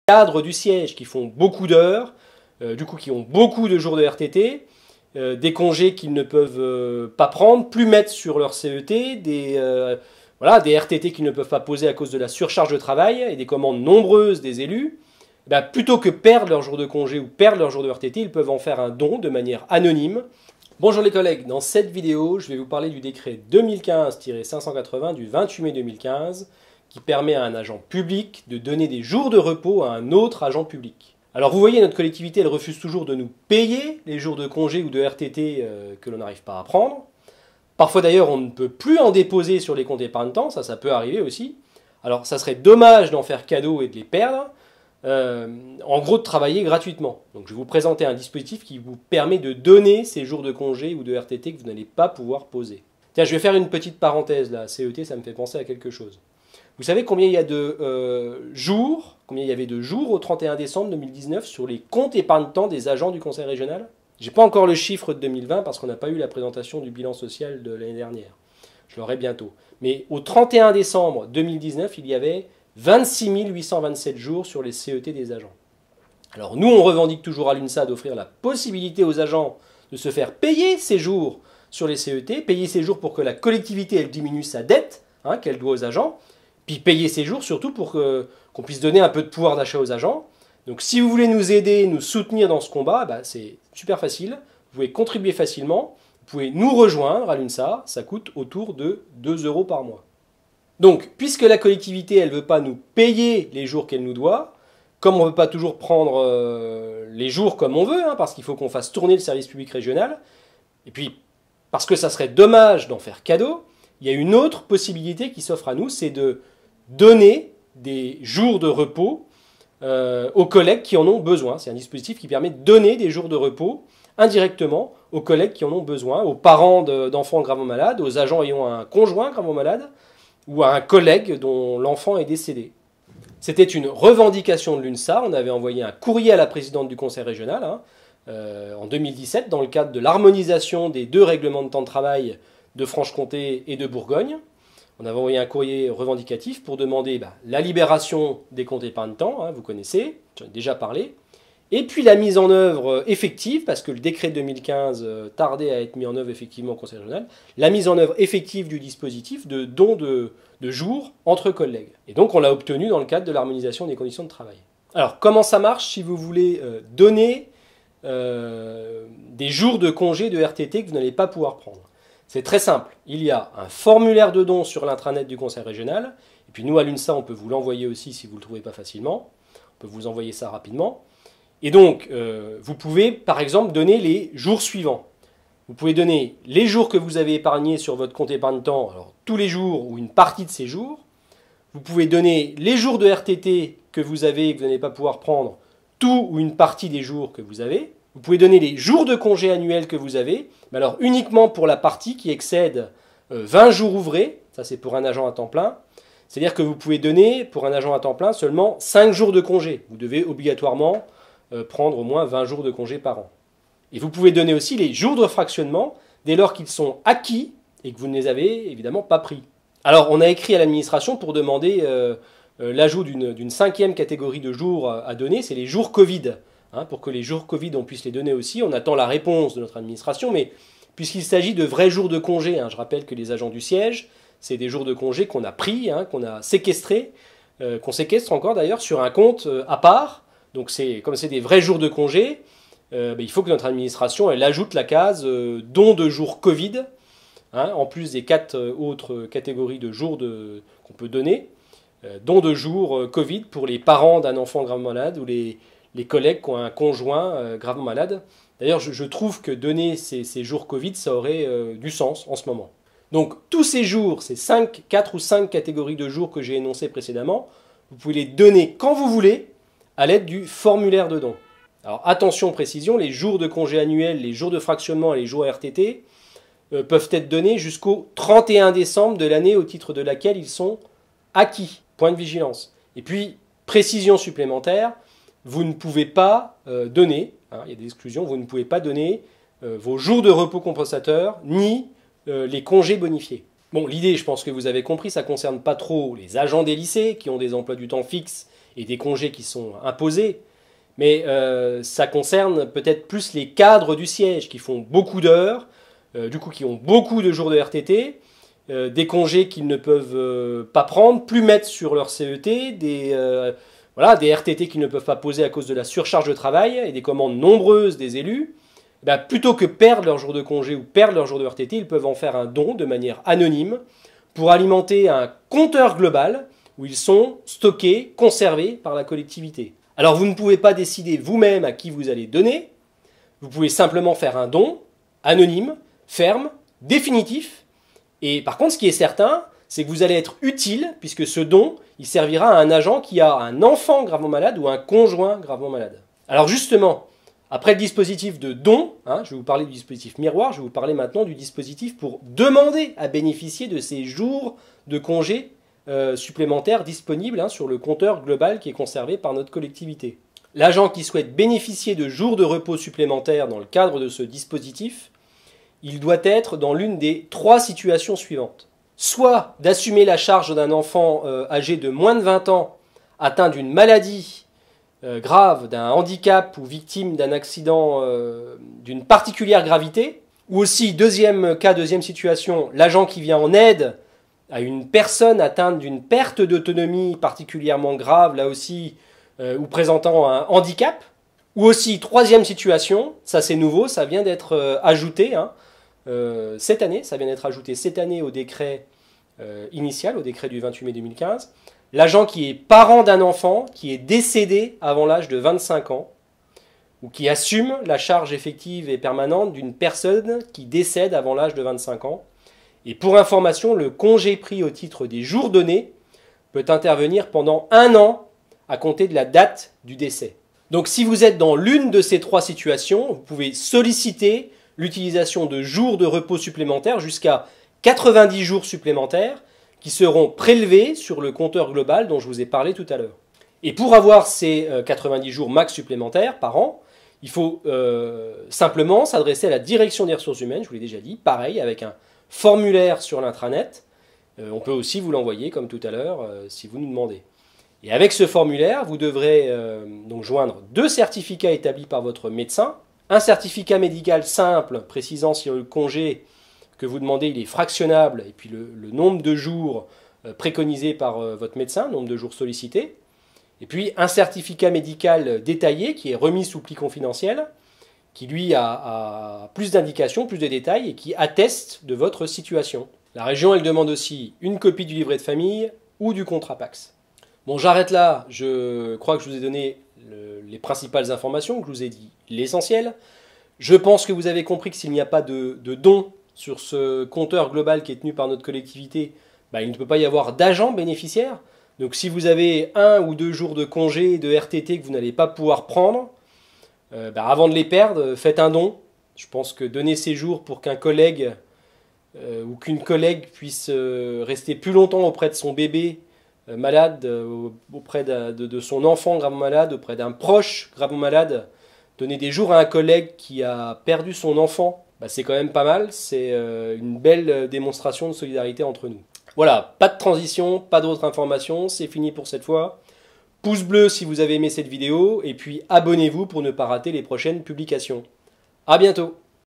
cadres du siège qui font beaucoup d'heures, du coup qui ont beaucoup de jours de RTT, des congés qu'ils ne peuvent pas prendre, plus mettre sur leur CET, voilà, des RTT qu'ils ne peuvent pas poser à cause de la surcharge de travail et des commandes nombreuses des élus. Ben, plutôt que perdre leur jour de congé ou perdre leur jour de RTT, ils peuvent en faire un don de manière anonyme. Bonjour les collègues, dans cette vidéo, je vais vous parler du décret 2015-580 du 28 mai 2015 qui permet à un agent public de donner des jours de repos à un autre agent public. Alors vous voyez, notre collectivité, elle refuse toujours de nous payer les jours de congé ou de RTT que l'on n'arrive pas à prendre. Parfois d'ailleurs, on ne peut plus en déposer sur les comptes épargne-temps, ça peut arriver aussi. Alors ça serait dommage d'en faire cadeau et de les perdre. En gros, de travailler gratuitement. Donc je vais vous présenter un dispositif qui vous permet de donner ces jours de congé ou de RTT que vous n'allez pas pouvoir poser. Tiens, je vais faire une petite parenthèse là, CET, ça me fait penser à quelque chose. Vous savez combien il y a de jours, combien il y avait de jours au 31 décembre 2019 sur les comptes épargne-temps des agents du conseil régional? J'ai pas encore le chiffre de 2020 parce qu'on n'a pas eu la présentation du bilan social de l'année dernière. Je l'aurai bientôt. Mais au 31 décembre 2019, il y avait 26 827 jours sur les CET des agents. Alors nous, on revendique toujours à l'UNSA d'offrir la possibilité aux agents de se faire payer ces jours sur les CET, payer ces jours pour que la collectivité elle diminue sa dette qu'elle doit aux agents, puis payer ces jours surtout pour qu'on puisse donner un peu de pouvoir d'achat aux agents. Donc si vous voulez nous aider, nous soutenir dans ce combat, c'est super facile, vous pouvez contribuer facilement, vous pouvez nous rejoindre à l'UNSA, ça coûte autour de 2 € par mois. Donc, puisque la collectivité, elle ne veut pas nous payer les jours qu'elle nous doit, comme on ne veut pas toujours prendre les jours comme on veut, parce qu'il faut qu'on fasse tourner le service public régional, et puis parce que ça serait dommage d'en faire cadeau, il y a une autre possibilité qui s'offre à nous, c'est de donner des jours de repos aux collègues qui en ont besoin. C'est un dispositif qui permet de donner des jours de repos indirectement aux collègues qui en ont besoin, aux parents d'enfants gravement malades, aux agents ayant un conjoint gravement malade, ou à un collègue dont l'enfant est décédé. C'était une revendication de l'UNSA. On avait envoyé un courrier à la présidente du conseil régional en 2017 dans le cadre de l'harmonisation des 2 règlements de temps de travail de Franche-Comté et de Bourgogne. On avait envoyé un courrier revendicatif pour demander la libération des comptes épargne-temps, vous connaissez, j'en ai déjà parlé, et puis la mise en œuvre effective, parce que le décret de 2015 tardait à être mis en œuvre effectivement au conseil régional, la mise en œuvre effective du dispositif de don de jours entre collègues. Et donc on l'a obtenu dans le cadre de l'harmonisation des conditions de travail. Alors comment ça marche si vous voulez donner des jours de congé de RTT que vous n'allez pas pouvoir prendre? C'est très simple, il y a un formulaire de don sur l'intranet du conseil régional, et puis nous à l'UNSA on peut vous l'envoyer aussi si vous ne le trouvez pas facilement, on peut vous envoyer ça rapidement. Et donc, vous pouvez, par exemple, donner les jours suivants. Vous pouvez donner les jours que vous avez épargnés sur votre compte épargne-temps, alors tous les jours ou une partie de ces jours. Vous pouvez donner les jours de RTT que vous avez et que vous n'allez pas pouvoir prendre, tout ou une partie des jours que vous avez. Vous pouvez donner les jours de congé annuels que vous avez, mais alors uniquement pour la partie qui excède 20 jours ouvrés, ça c'est pour un agent à temps plein. C'est-à-dire que vous pouvez donner, pour un agent à temps plein, seulement 5 jours de congé. Vous devez obligatoirement prendre au moins 20 jours de congé par an. Et vous pouvez donner aussi les jours de fractionnement dès lors qu'ils sont acquis et que vous ne les avez évidemment pas pris. Alors on a écrit à l'administration pour demander l'ajout d'une 5e catégorie de jours à donner, c'est les jours Covid. Pour que les jours Covid on puisse les donner aussi, on attend la réponse de notre administration, mais puisqu'il s'agit de vrais jours de congé, je rappelle que les agents du siège, c'est des jours de congé qu'on a pris, qu'on a séquestrés, qu'on séquestre encore d'ailleurs sur un compte à part. Donc comme c'est des vrais jours de congé, il faut que notre administration elle ajoute la case don de jours Covid, en plus des 4 autres catégories de jours qu'on peut donner, don de jours Covid pour les parents d'un enfant gravement malade ou les collègues qui ont un conjoint gravement malade. D'ailleurs, je trouve que donner ces jours Covid, ça aurait du sens en ce moment. Donc tous ces jours, ces 4 ou 5 catégories de jours que j'ai énoncées précédemment, vous pouvez les donner quand vous voulez, à l'aide du formulaire de don. Alors attention, précision, les jours de congé annuel, les jours de fractionnement et les jours RTT peuvent être donnés jusqu'au 31 décembre de l'année au titre de laquelle ils sont acquis. Point de vigilance. Et puis, précision supplémentaire, vous ne pouvez pas donner, il y a des exclusions, vous ne pouvez pas donner vos jours de repos compensateur ni les congés bonifiés. Bon, l'idée, je pense que vous avez compris, ça ne concerne pas trop les agents des lycées qui ont des emplois du temps fixes et des congés qui sont imposés, mais ça concerne peut-être plus les cadres du siège qui font beaucoup d'heures, du coup qui ont beaucoup de jours de RTT, des congés qu'ils ne peuvent pas prendre, plus mettre sur leur CET, des RTT qu'ils ne peuvent pas poser à cause de la surcharge de travail et des commandes nombreuses des élus. Plutôt que perdre leur jour de congé ou perdre leur jour de RTT, ils peuvent en faire un don de manière anonyme pour alimenter un compteur global où ils sont stockés, conservés par la collectivité. Alors vous ne pouvez pas décider vous-même à qui vous allez donner, vous pouvez simplement faire un don anonyme, ferme, définitif, et par contre ce qui est certain, c'est que vous allez être utile puisque ce don, il servira à un agent qui a un enfant gravement malade ou un conjoint gravement malade. Alors justement, après le dispositif de don, je vais vous parler du dispositif miroir, je vais vous parler maintenant du dispositif pour demander à bénéficier de ces jours de congés supplémentaires disponibles sur le compteur global qui est conservé par notre collectivité. L'agent qui souhaite bénéficier de jours de repos supplémentaires dans le cadre de ce dispositif, il doit être dans l'une des 3 situations suivantes. Soit d'assumer la charge d'un enfant âgé de moins de 20 ans atteint d'une maladie grave, d'un handicap ou victime d'un accident d'une particulière gravité, ou aussi, deuxième situation, l'agent qui vient en aide à une personne atteinte d'une perte d'autonomie particulièrement grave, là aussi, ou présentant un handicap, ou aussi, troisième situation, ça c'est nouveau, ça vient d'être ajouté cette année, cette année au décret initial, au décret du 28 mai 2015, l'agent qui est parent d'un enfant qui est décédé avant l'âge de 25 ans ou qui assume la charge effective et permanente d'une personne qui décède avant l'âge de 25 ans. Et pour information, le congé pris au titre des jours donnés peut intervenir pendant 1 an à compter de la date du décès. Donc si vous êtes dans l'une de ces 3 situations, vous pouvez solliciter l'utilisation de jours de repos supplémentaires jusqu'à 90 jours supplémentaires qui seront prélevés sur le compteur global dont je vous ai parlé tout à l'heure. Et pour avoir ces 90 jours max supplémentaires par an, il faut simplement s'adresser à la direction des ressources humaines, je vous l'ai déjà dit, pareil, avec un formulaire sur l'intranet. On peut aussi vous l'envoyer, comme tout à l'heure, si vous nous demandez. Et avec ce formulaire, vous devrez donc joindre 2 certificats établis par votre médecin, un certificat médical simple précisant si le congé que vous demandez il est fractionnable, et puis le nombre de jours préconisé par votre médecin, nombre de jours sollicités, et puis un certificat médical détaillé qui est remis sous pli confidentiel, qui lui a plus d'indications, plus de détails, et qui atteste de votre situation. La région, elle demande aussi une copie du livret de famille ou du contrat PACS. Bon, j'arrête là, je crois que je vous ai donné les principales informations, que je vous ai dit l'essentiel. Je pense que vous avez compris que s'il n'y a pas de don sur ce compteur global qui est tenu par notre collectivité, il ne peut pas y avoir d'agent bénéficiaire. Donc si vous avez 1 ou 2 jours de congé, de RTT que vous n'allez pas pouvoir prendre, avant de les perdre, faites un don. Je pense que donner ces jours pour qu'un collègue ou qu'une collègue puisse rester plus longtemps auprès de son bébé malade, auprès de son enfant gravement malade, auprès d'un proche gravement malade, donner des jours à un collègue qui a perdu son enfant, c'est quand même pas mal, c'est une belle démonstration de solidarité entre nous. Voilà, pas de transition, pas d'autres informations, c'est fini pour cette fois. Pouce bleu si vous avez aimé cette vidéo, et puis abonnez-vous pour ne pas rater les prochaines publications. À bientôt!